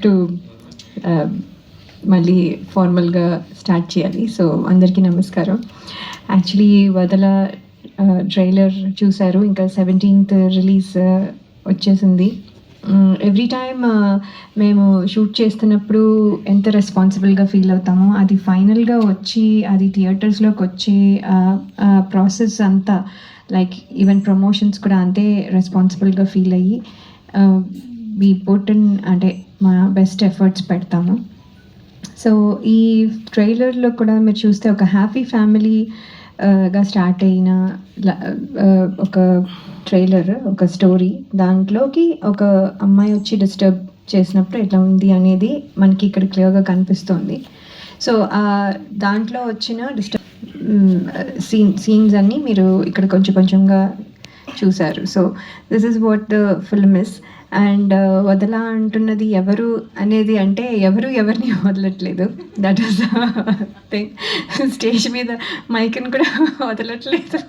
To మళ్ళీ ఫార్మల్గా start చేయాలి. So అందరికీ నమస్కారం. యాక్చువల్లీ వదల ట్రైలర్ చూశారు, ఇంకా 17th రిలీజ్ వచ్చేసింది. ఎవ్రీ టైమ్ మేము షూట్ చేస్తున్నప్పుడు ఎంత రెస్పాన్సిబుల్గా ఫీల్ అవుతామో, అది ఫైనల్గా వచ్చి అది థియేటర్స్లోకి వచ్చే ప్రాసెస్ అంతా, లైక్ ఈవెన్ ప్రమోషన్స్ కూడా అంతే రెస్పాన్సిబుల్గా ఫీల్ అయ్యి వీ పుట్ ఇన్, అంటే మా బెస్ట్ ఎఫర్ట్స్ పెడతాము. సో ఈ ట్రైలర్లో కూడా మీరు చూస్తే ఒక హ్యాపీ ఫ్యామిలీగా స్టార్ట్ అయిన ఒక ట్రైలర్, ఒక స్టోరీ, దాంట్లోకి ఒక అమ్మాయి వచ్చి డిస్టర్బ్ చేసినప్పుడు ఎట్లా ఉంది అనేది మనకి ఇక్కడ క్లియర్గా కనిపిస్తుంది. సో దాంట్లో వచ్చిన సీన్స్ అన్నీ మీరు ఇక్కడ కొంచెం కొంచెంగా చూశారు. So this is what the film is. And వదల అంటున్నది ఎవరు అనేది అంటే ఎవరు ఎవరిని వదలట్లేదు. That is thing. స్టేజ్ మీద మైక్ని కూడా వదలట్లేదు.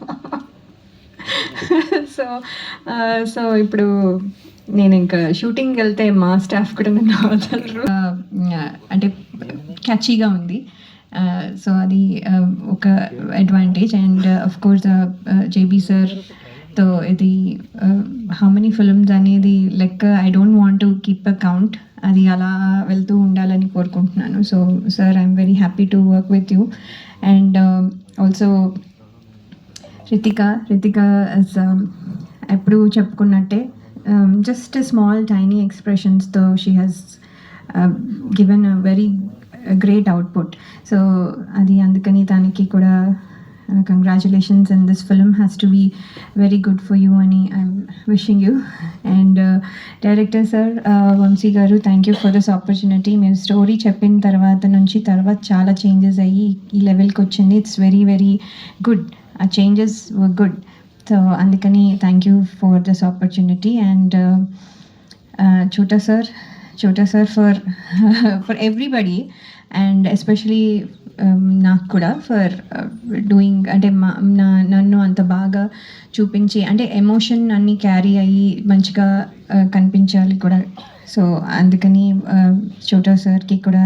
సో ఇప్పుడు నేను ఇంకా షూటింగ్కి వెళ్తే మా స్టాఫ్ కూడా నన్ను వదలరు. అంటే క్యాచీగా ఉంది. సో అది ఒక advantage. And of course JB సార్తో ఇది హౌ మెనీ ఫిల్మ్స్ అనేది లెక్క I don't want to keep a count, అది అలా వెళ్తూ ఉండాలని కోరుకుంటున్నాను. So sir, I'm very happy to work with you. And also Ritika ఎప్పుడు చెప్పుకున్నట్టే జస్ట్ స్మాల్ టైనీ ఎక్స్ప్రెషన్స్తో she has given a very great output. So అది అందుకని తనకి కూడా congratulations, and this film has to be very good for you అని I'm wishing you. And director sir Vamsi garu, thank you for this opportunity. మీరు story చెప్పిన తర్వాత చాలా changes అయ్యి ఈ లెవెల్కి వచ్చింది. It's very very good. ఆ చేంజెస్ వర్ గుడ్. సో అందుకని thank you for this opportunity. And Chota sir for everybody, and especially నాకు కూడా ఫర్ డూయింగ్, అంటే నన్ను అంత బాగా చూపించి, అంటే ఎమోషన్ అన్నీ క్యారీ అయ్యి మంచిగా కనిపించాలి కూడా. సో అందుకని చోటా సార్కి కూడా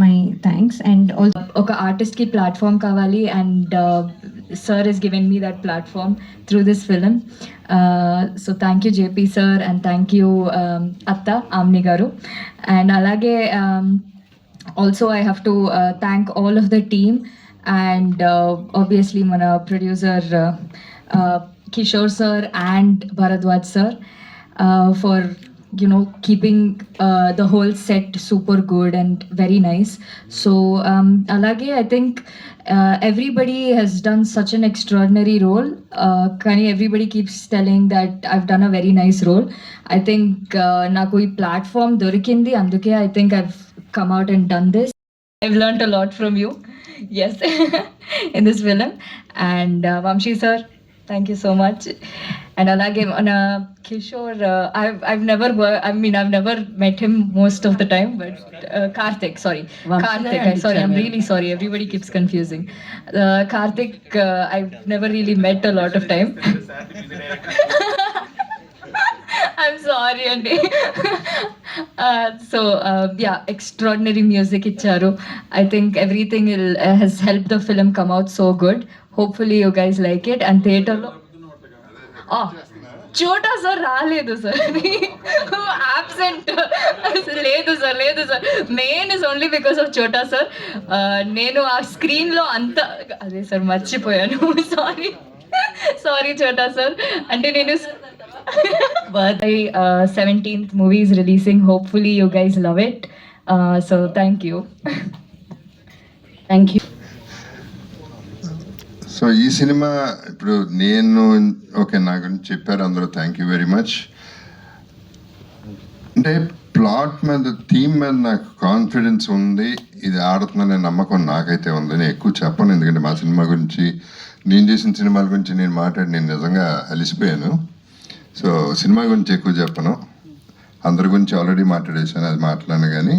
మై థ్యాంక్స్. అండ్ ఆల్సో ఒక ఆర్టిస్ట్కి ప్లాట్ఫామ్ కావాలి, and sir has given me that platform through this film. So thank you JP sir, and thank you Atta Amni garu. And alage also I have to thank all of the team, and obviously mana producer Kishore sir and Bharadwaj sir for keeping the whole set super good and very nice. So alage I think everybody has done such an extraordinary role. Kani everybody keeps telling that I've done a very nice role. I think naku ee platform dorikindi, anduke I think I've come out and done this. I've learned a lot from you. Yes. In this film. And Vamshi sir, thank you so much. And alage Kishore, I've never met him most of the time, but Karthik, I'm really sorry, everybody keeps confusing. Karthik, I've never really met a lot of time. I'm sorry Andy. So yeah, extraordinary music icharu. I think everything has helped the film come out so good. Hopefully you guys like it. And theater lo చోటా sir రాలేదు sir, absent. లేదు sir main is only because of చోటా sir. నేను ఆ స్క్రీన్లో అంత అదే sir మర్చిపోయాను. సారీ చోటా సార్. అంటే నేను birthday 17th movie is releasing. Hopefully you guys love it. So thank you. So ఈ సినిమా ఇప్పుడు నేను ఓకే నా గురించి చెప్పారు అందరూ, థ్యాంక్ యూ వెరీ మచ్. అంటే ప్లాట్ మీద, థీమ్ మీద నాకు కాన్ఫిడెన్స్ ఉంది, ఇది ఆడుతుందనే నమ్మకం నాకైతే ఉంది. నేను ఎక్కువ చెప్పను, ఎందుకంటే మా సినిమా గురించి, నేను చేసిన సినిమాల గురించి నేను నిజంగా అలిసిపోయాను. సో సినిమా గురించి ఎక్కువ చెప్పను, అందరి గురించి ఆల్రెడీ మాట్లాడేసాను, అది మాట్లాడాను. కానీ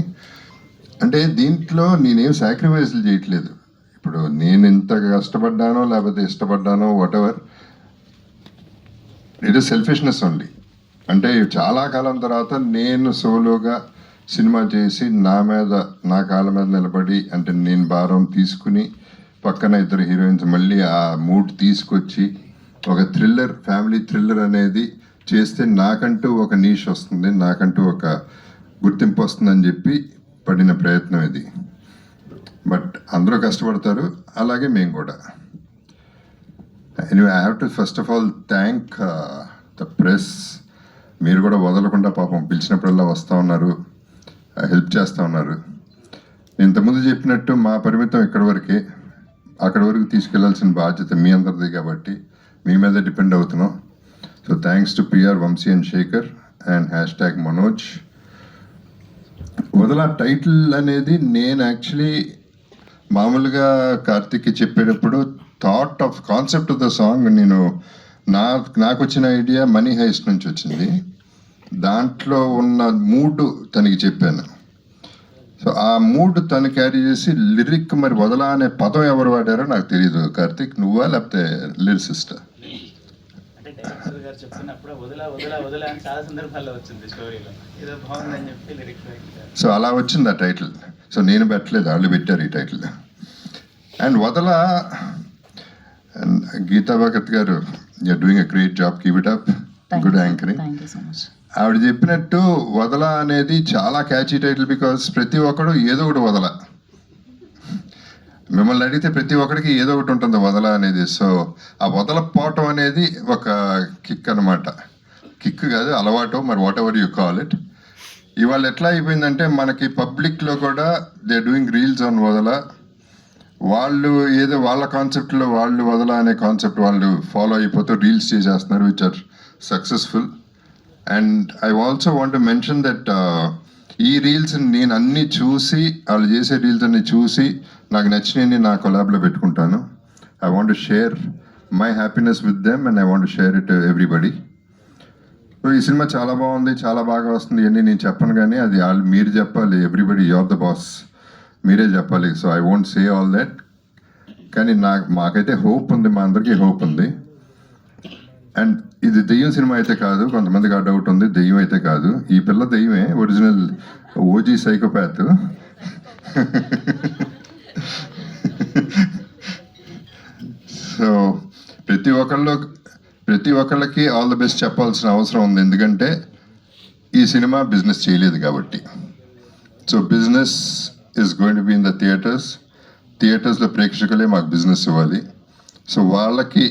అంటే దీంట్లో నేనేం సాక్రిఫైస్లు చేయట్లేదు. ఇప్పుడు నేను ఎంత కష్టపడ్డానో లేకపోతే ఇష్టపడ్డానో whatever, it is selfishness only. అంటే చాలా కాలం తర్వాత నేను సోలోగా సినిమా చేసి నా కాళ్ళ మీద నిలబడి, అంటే నేను భారం తీసుకుని పక్కన ఇద్దరు హీరోయిన్స్ మళ్ళీ ఆ మూడ్ తీసుకొచ్చి ఒక థ్రిల్లర్, ఫ్యామిలీ థ్రిల్లర్ అనేది చేస్తే నాకంటూ ఒక నీష్ వస్తుంది, నాకంటూ ఒక గుర్తింపు వస్తుందని చెప్పి పడిన ప్రయత్నం ఇది. బట్ అందరూ కష్టపడతారు, అలాగే మేము కూడా. Anyway, I have to first of all thank the press. మీరు కూడా వదలకుండా పాపం పిలిచినప్పుడల్లా వస్తూ ఉన్నారు, హెల్ప్ చేస్తూ ఉన్నారు. ఇంతకుముందు చెప్పినట్టు మా పరిమితం ఇక్కడి వరకే, అక్కడి వరకు తీసుకెళ్లాల్సిన బాధ్యత మీ అందరిది కాబట్టి మీ మీద డిపెండ్ అవుతున్నాం. So thanks to PR Vamsi and Shekhar and #Manoj. వదల టైటిల్ అనేది నేను యాక్చువల్లీ మామూలుగా కార్తిక్కి చెప్పేటప్పుడు కాన్సెప్ట్ ఆఫ్ ద సాంగ్ నేను నాకు వచ్చిన ఐడియా మనీ హైస్ట్ నుంచి వచ్చింది. దాంట్లో ఉన్న మూడ్ తనకి చెప్పాను. సో ఆ మూడ్ తను క్యారీ చేసి లిరిక్ మరి వదల అనే పదం ఎవరు వాడారో నాకు తెలియదు. కార్తిక్, నువ్వా లేకపోతే లిరిసిస్టా? అంటే డైరెక్టర్ గారు చెప్తున్నప్పుడు వదల వదల వదల అని చాలా సందర్భాల్లో వచ్చింది స్టోరీలో, ఏదో బాగుందని చెప్పి లిరిక్స్. సో అలా వచ్చింది ఆ టైటిల్. సో నేను పెట్టలేదు, వాళ్ళు పెట్టారు ఈ టైటిల్. అండ్ వదల, Geeta Bhagat garu, you are doing a great job, keep it up, good anchoring. Thank you so much. ఆవిడ చెప్పినట్టు వదల అనేది చాలా క్యాచీ టైటిల్, బికాస్ ప్రతి ఒక్కడు ఏదో ఒకటి వదల. మిమ్మల్ని అడిగితే ప్రతి ఒక్కడికి ఏదో ఒకటి ఉంటుంది వదల అనేది. సో ఆ వదలపోవటం అనేది ఒక కిక్ అనమాట. కిక్ కాదు, అలవాటు, మరి what ever you call it. ఇవాళ ఎట్లా అయిపోయిందంటే మనకి పబ్లిక్లో కూడా దే డూయింగ్ రీల్స్ ఆన్ వదల. వాళ్ళు ఏదో వాళ్ళ కాన్సెప్ట్లో వాళ్ళు వదల అనే కాన్సెప్ట్ వాళ్ళు ఫాలో అయిపోతూ రీల్స్ చేసేస్తున్నారు, which are successful. And I also want to mention that ఈ రీల్స్ నేను అన్నీ చూసి, వాళ్ళు చేసే రీల్స్ అన్ని చూసి నాకు నచ్చినవి నా కొలాబ్లో పెట్టుకుంటాను. I want to share my happiness with them and I want to share it everybody. So ఈ సినిమా చాలా బాగుంది, చాలా బాగా వస్తుంది ఇవన్నీ నేను చెప్పను, కానీ అది మీరు చెప్పాలి. Everybody, you are the boss, మీరే చెప్పాలి. So I won't say all that. కానీ మాకైతే హోప్ ఉంది, మా అందరికీ హోప్ ఉంది. అండ్ ఇది దెయ్యం సినిమా అయితే కాదు, కొంతమందికి ఆ డౌట్ ఉంది, దెయ్యం అయితే కాదు. ఈ పిల్ల దెయ్యమే, ఒరిజినల్ ఓజీ సైకోపాత్. సో ప్రతి ఒక్కళ్ళకి ఆల్ ద బెస్ట్ చెప్పాల్సిన అవసరం ఉంది, ఎందుకంటే ఈ సినిమా బిజినెస్ చేయలేదు కాబట్టి. So business is going to be in the థియేటర్స్లో ప్రేక్షకులే మాకు బిజినెస్ ఇవ్వాలి. సో వాళ్ళకి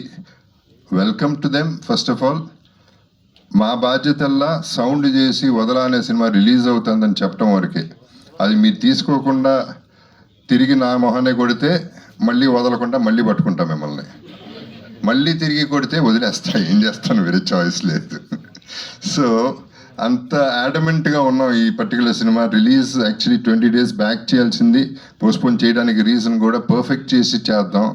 welcome to them. First of all మా బాధ్యతల్లా సౌండ్ చేసి వదల అనే సినిమా రిలీజ్ అవుతుందని చెప్పడం వరకే. అది మీరు తీసుకోకుండా తిరిగి నా మొహానే కొడితే మళ్ళీ వదలకుండా మళ్ళీ పట్టుకుంటా మిమ్మల్ని, మళ్ళీ తిరిగి కొడితే వదిలేస్తా, ఏం చేస్తాను, వేరే చాయిస్ లేదు. సో అంత యాడమెంట్గా ఉన్నాం. ఈ particular cinema release actually 20 days back చేయాల్సింది, పోస్ట్పోన్ చేయడానికి రీజన్ కూడా పర్ఫెక్ట్ చేసి చేద్దాం.